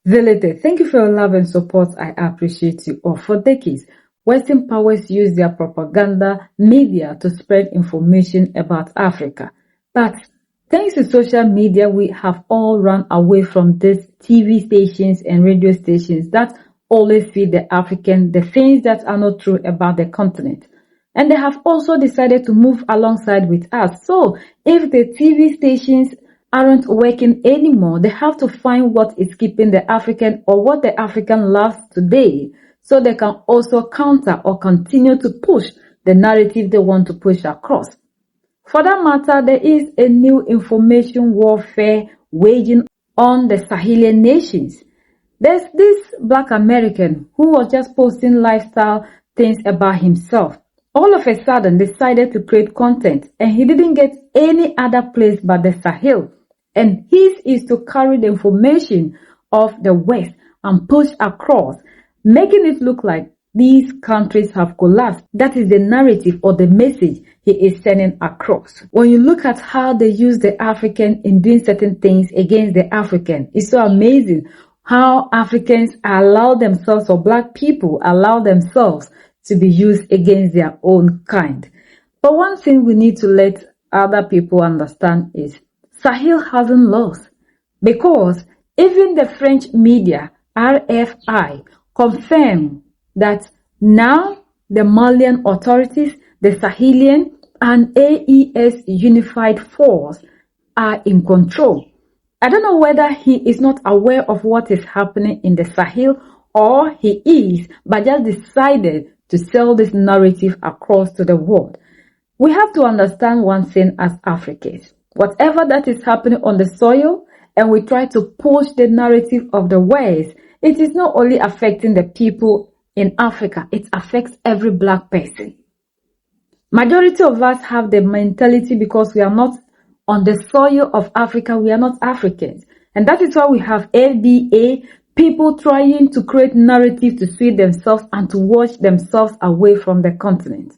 Velete, thank you for your love and support. I appreciate you all. For decades, Western powers use their propaganda media to spread information about Africa. But thanks to social media, we have all run away from these TV stations and radio stations that always feed the African the things that are not true about the continent. And they have also decided to move alongside with us. So if the TV stations aren't working anymore, they have to find what is keeping the African or what the African loves today so they can also counter or continue to push the narrative they want to push across. For that matter, there is a new information warfare waging on the Sahelian nations. There's this black American who was just posting lifestyle things about himself. All of a sudden decided to create content and he didn't get any other place but the Sahel. And his is to carry the information of the West and push across, making it look like these countries have collapsed. That is the narrative or the message he is sending across. When you look at how they use the African in doing certain things against the African, it's so amazing how Africans allow themselves, or black people allow themselves to be used against their own kind. But one thing we need to let other people understand is Sahel hasn't lost, because even the French media, RFI, confirmed that now the Malian authorities, the Sahelian and AES unified force are in control. I don't know whether he is not aware of what is happening in the Sahel, or he is, but just decided to sell this narrative across to the world. We have to understand one thing as Africans. Whatever that is happening on the soil, and we try to push the narrative of the West, it is not only affecting the people in Africa, it affects every black person. Majority of us have the mentality, because we are not on the soil of Africa, we are not Africans. And that is why we have FBA, people trying to create narrative to suit themselves and to wash themselves away from the continent.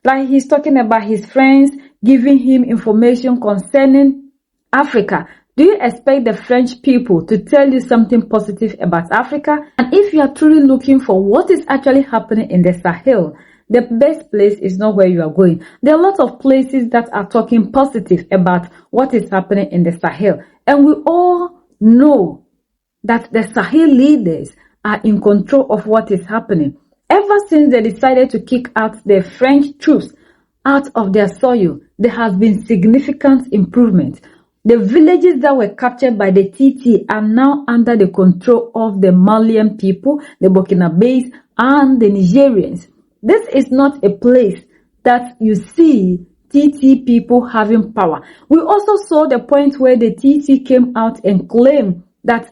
Like he's talking about his friends giving him information concerning Africa. Do you expect the French people to tell you something positive about Africa? And if you are truly looking for what is actually happening in the Sahel, the best place is not where you are going. There are a lot of places that are talking positive about what is happening in the Sahel. And we all know that the Sahel leaders are in control of what is happening. Ever since they decided to kick out the French troops out of their soil, there has been significant improvement. The villages that were captured by the TT are now under the control of the Malian people, the Burkinabés, and the Nigerians. This is not a place that you see TT people having power. We also saw the point where the TT came out and claimed that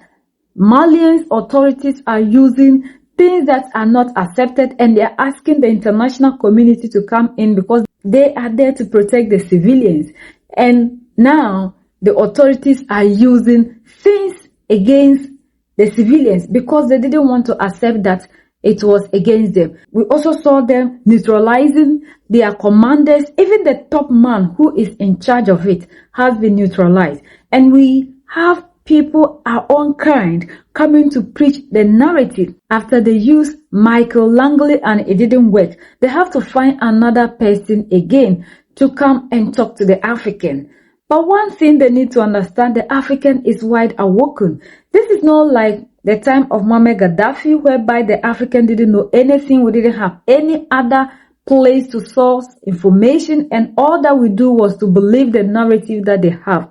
Malian authorities are using things that are not accepted, and they are asking the international community to come in because they are there to protect the civilians. And now the authorities are using things against the civilians because they didn't want to accept that it was against them. We also saw them neutralizing their commanders. Even the top man who is in charge of it has been neutralized. And we have people our own kind coming to preach the narrative. After they used Michael Langley and it didn't work, they have to find another person again to come and talk to the African. But one thing they need to understand, the African is wide awoken. This is not like the time of Muammar Gaddafi, whereby the African didn't know anything. We didn't have any other place to source information, and all that we do was to believe the narrative that they have,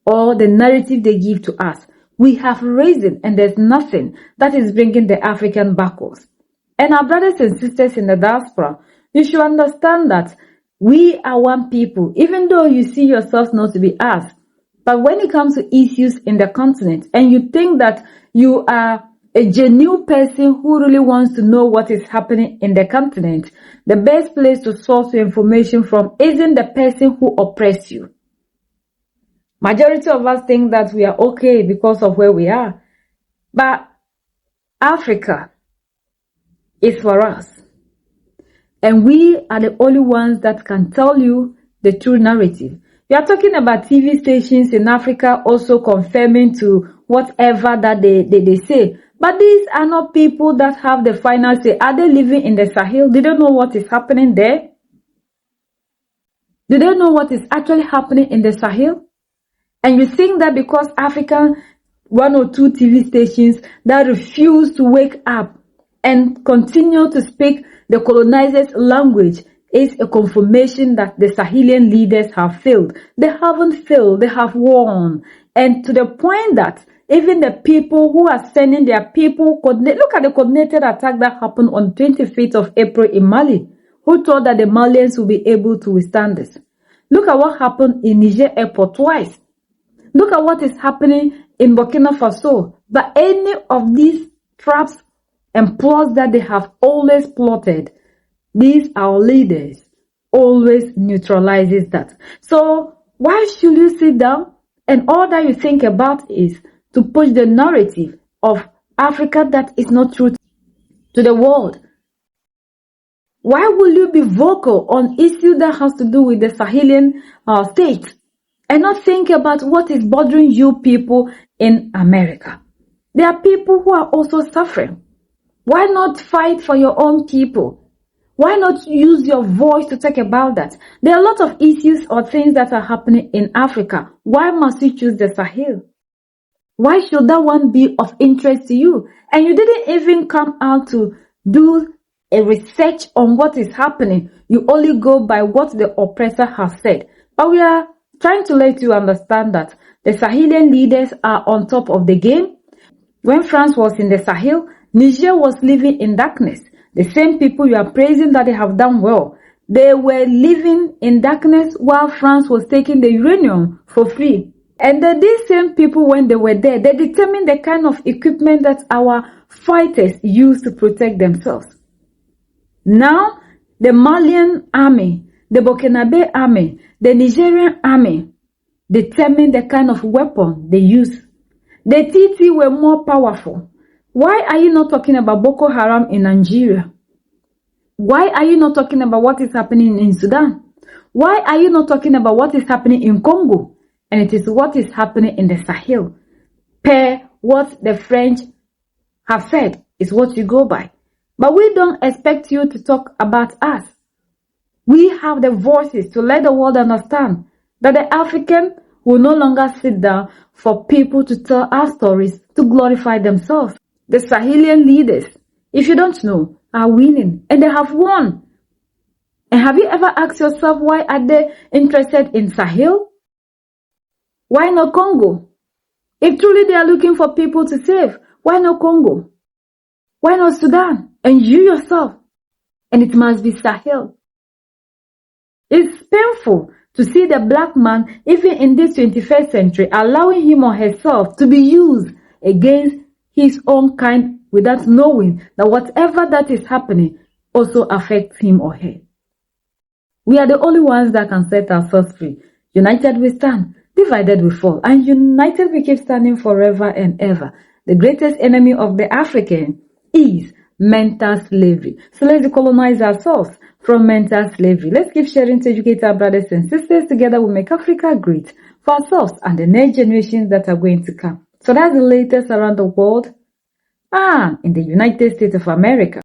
or the narrative they give to us. We have risen, and there's nothing that is bringing the African backwards. And our brothers and sisters in the diaspora, you should understand that we are one people, even though you see yourselves not to be us. But when it comes to issues in the continent, and you think that you are a genuine person who really wants to know what is happening in the continent, the best place to source your information from isn't the person who oppressed you. Majority of us think that we are okay because of where we are. But Africa is for us. And we are the only ones that can tell you the true narrative. We are talking about TV stations in Africa also confirming to whatever that they say. But these are not people that have the final say. Are they living in the Sahel? Do they know what is happening there? Do they know what is actually happening in the Sahel? And you think that because African 1 or 2 TV stations that refuse to wake up and continue to speak the colonizers' language is a confirmation that the Sahelian leaders have failed. They haven't failed, they have won. And to the point that even the people who are sending their people, look at the coordinated attack that happened on 25th of April in Mali. Who thought that the Malians will be able to withstand this? Look at what happened in Niger airport twice. Look at what is happening in Burkina Faso. But any of these traps and plots that they have always plotted, these our leaders always neutralizes that. So why should you sit down and all that you think about is to push the narrative of Africa that is not true to the world? Why will you be vocal on issues that has to do with the Sahelian states and not think about what is bothering you people in America? There are people who are also suffering. Why not fight for your own people? Why not use your voice to talk about that? There are a lot of issues or things that are happening in Africa. Why must you choose the Sahel? Why should that one be of interest to you? And you didn't even come out to do a research on what is happening. You only go by what the oppressor has said. But we are trying to let you understand that the Sahelian leaders are on top of the game. When France was in the Sahel, Niger was living in darkness. The same people you are praising that they have done well, they were living in darkness while France was taking the uranium for free. And these same people, when they were there, they determined the kind of equipment that our fighters use to protect themselves. Now, the Malian army, the Burkinabe army, the Nigerian army determine the kind of weapon they use. The TT were more powerful. Why are you not talking about Boko Haram in Nigeria? Why are you not talking about what is happening in Sudan? Why are you not talking about what is happening in Congo? And it is what is happening in the Sahel. Per what the French have said is what you go by. But we don't expect you to talk about us. We have the voices to let the world understand that the African will no longer sit down for people to tell our stories to glorify themselves. The Sahelian leaders, if you don't know, are winning and they have won. And have you ever asked yourself why are they interested in Sahel? Why not Congo? If truly they are looking for people to save, why not Congo? Why not Sudan? And you yourself? And it must be Sahel. It's painful to see the black man, even in this 21st century, allowing him or herself to be used against his own kind without knowing that whatever that is happening also affects him or her. We are the only ones that can set ourselves free. United we stand, divided we fall, and united we keep standing forever and ever. The greatest enemy of the African is mental slavery. So let's decolonize ourselves from mental slavery. Let's keep sharing to educate our brothers and sisters. Together we make Africa great for ourselves and the next generations that are going to come. So that's the latest around the world and in the United States of America.